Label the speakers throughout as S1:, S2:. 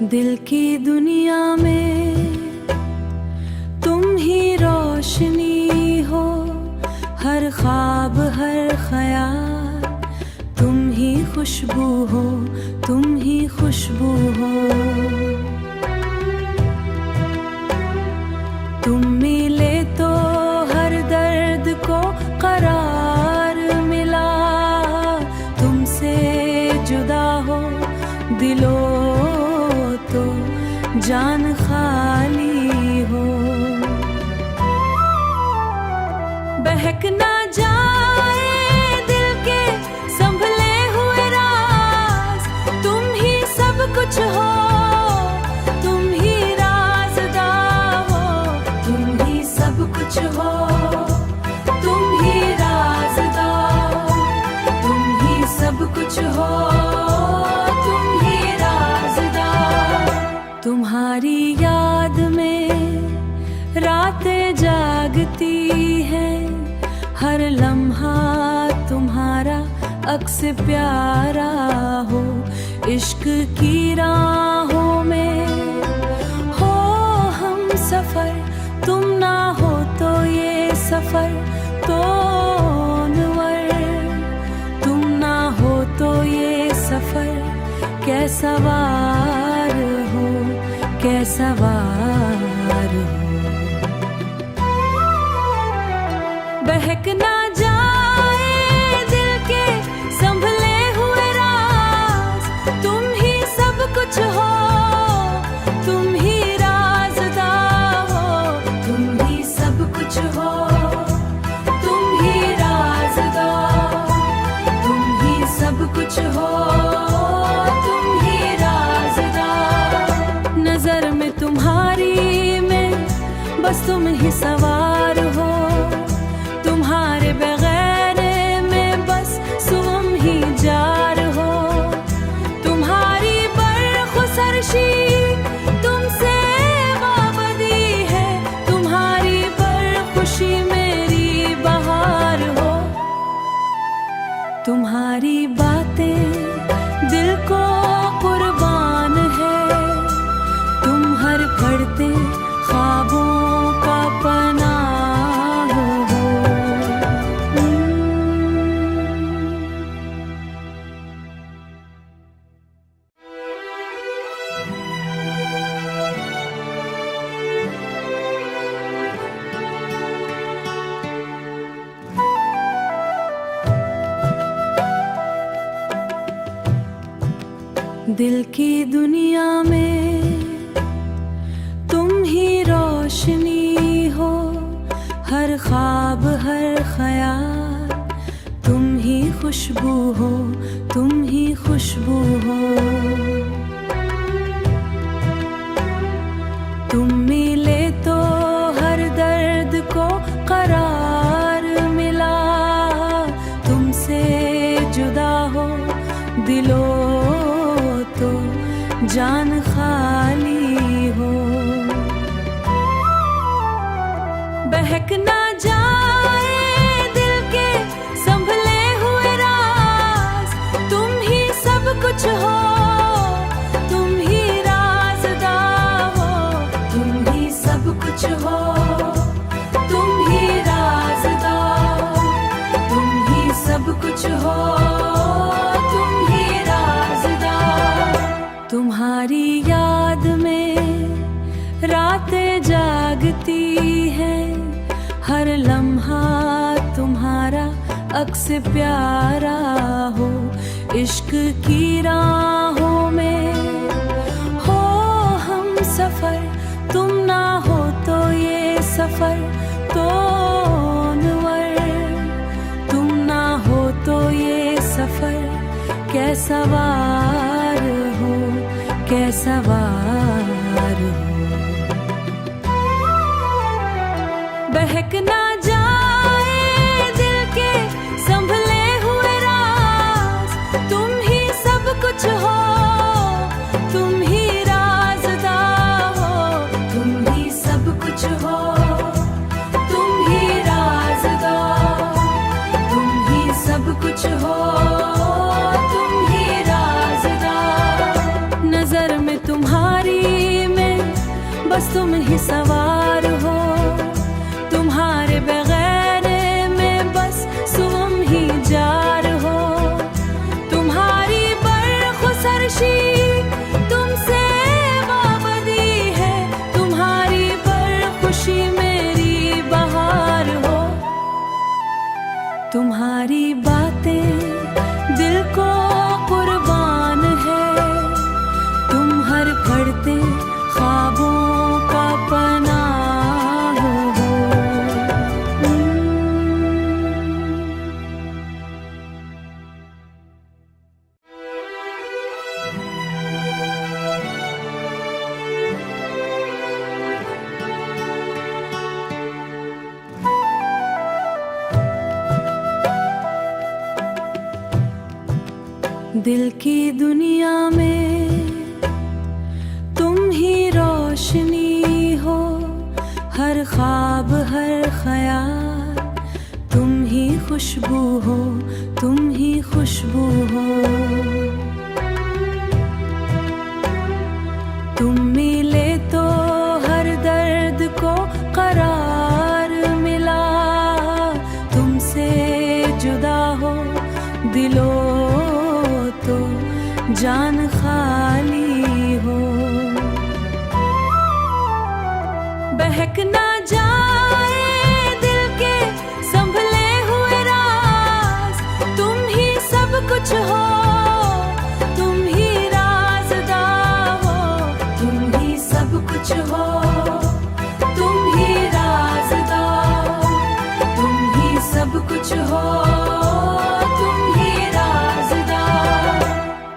S1: दिल की दुनिया में तुम ही रोशनी हो, हर ख्वाब हर ख्याल तुम ही खुशबू हो, तुम ही खुशबू हो। तुम मिले तो हर दर्द को करार मिला, तुमसे जुदा हो दिलो तो जान खाली हो। बहक ना जाए दिल के संभले हुए राज, तुम ही सब कुछ हो, तुम ही राज़दार हो, तुम ही सब कुछ हो, तुम ही राज़दार, तुम ही सब कुछ हो, तुम ही राज़दार। तुम्हारी याद में रातें जागती है, हर लम्हा तुम्हारा अक्स प्यारा हो। इश्क की राहों में हो हम सफर, तुम ना हो तो ये सफर तो अनवर, तुम ना हो तो ये सफर कैसा वार हो, कैसा वार हो। बहक ना जाए दिल के संभले हुए राज, तुम ही सब कुछ हो, तुम ही राज़दार हो, तुम ही सब कुछ हो, तुम ही राज़दार, तुम ही सब कुछ हो, तुम ही राज़दार। नजर में तुम्हारी में बस तुम ही सवार हो, तुम्हारे बगैर में बस तुम ही जार हो। तुम्हारी बरखुसरशी तुमसे वाबदी है, तुम्हारी बरखुशी मेरी बहार हो। तुम्हारी बातें दिल को कुर्बान है, तुम हर पढ़ते ख्वाबों का पनाह हो। दिल की दुनिया में तुम ही रोशनी हो, हर ख्वाब हर ख्याल तुम ही खुशबू हो, तुम ही खुशबू हो। तुम मिले तो हर दर्द को करार मिला, तुमसे जुदा हो दिलो तो जान खाली हो। बहक ना जाए दिल के संभले हुए राज, तुम ही सब कुछ हो, तुम ही राज़दार हो, तुम ही सब कुछ हो, तुम ही राज़दार, तुम ही सब कुछ हो, तुम ही राज़दार। तुम्हारी याद में रातें जागती है, हर लम्हा तुम्हारा अक्स प्यारा हो। इश्क की राहों में हो हम सफर, तुम ना हो तो ये सफर तो अनवर, तुम ना हो तो ये सफर कैसा वार हो, कैसा वार हो। बहक ना जाए दिल के संभले हुए राज, तुम ही सब कुछ हो, तुम ही राज़दार हो, तुम ही सब कुछ हो, तुम ही राज़दार, तुम ही सब कुछ हो, तुम ही राज़दार। नजर में तुम्हारी में बस तुम ही सवार हो, तुम्हारे बगैर में बस तुम ही जार हो। तुम्हारी बरखुसरशी तुमसे वाबदी है, तुम्हारी बरखुशी मेरी बहार हो। तुम्हारी बातें दिल को कुर्बान है, तुम हर पढ़ते ख्वाबों का पनाह हो। दिल की दुनिया में तुम ही रोशनी हो, हर ख्वाब हर ख्याल तुम ही खुशबू हो, तुम ही खुशबू हो। तुम मिले तो हर दर्द को करार मिला, तुमसे जुदा हो दिलो तो जान खाली हो। बहक ना जाए दिल के संभले हुए राज, तुम ही सब कुछ हो, तुम ही राज़दार हो, तुम ही सब कुछ हो, तुम ही राज़दार, तुम ही सब कुछ हो, तुम ही राज़दार।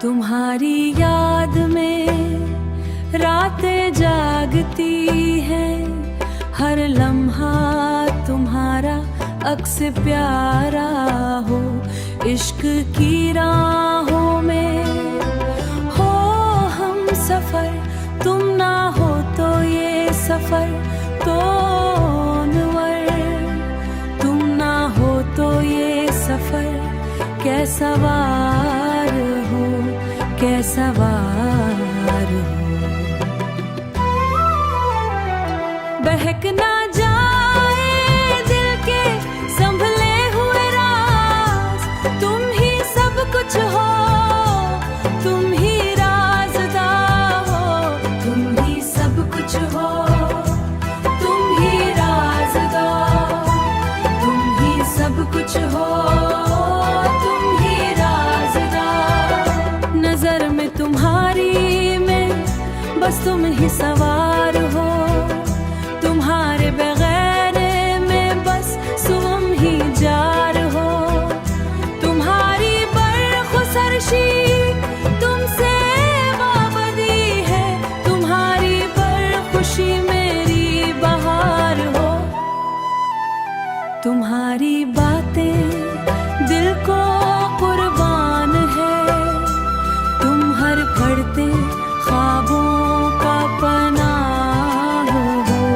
S1: तुम्हारी याद में रातें जागती है, हर लम्हा तुम्हारा अक्स प्यारा हो। इश्क की राहों में हो हम सफर, तुम ना हो तो ये सफर तो नवर, तुम ना हो तो ये सफर कैसा वार हो, कैसा वार हो। बहक ना जाए दिल के संभले हुए राज, तुम ही सब कुछ हो, तुम ही राज़दार हो, तुम ही सब कुछ हो, तुम ही राज़दार, तुम ही सब कुछ हो, तुम ही राज़दार। नजर में तुम्हारी में बस तुम ही सवार हो, तुम्हारे बगैर में बस तुम ही जार हो। तुम्हारी बरखुसरशी तुमसे वाबदी है, तुम्हारी बरखुशी मेरी बहार हो। तुम्हारी बातें दिल को कुर्बान है, तुम हर पढ़ते ख्वाबों का पनाह हो।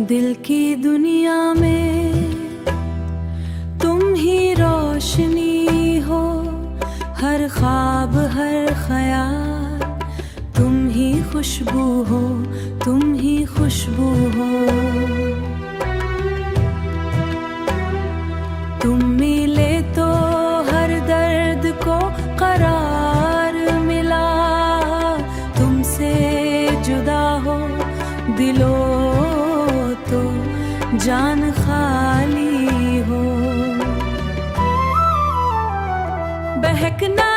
S1: दिल की दुनिया में तुम ही रोशनी हो, हर ख्वाब हर ख्याल तुम ही खुशबू हो, तुम ही खुशबू हो। तुम मिले तो हर दर्द को करार मिला, तुमसे जुदा हो दिलो तो जान खाली हो। बहक ना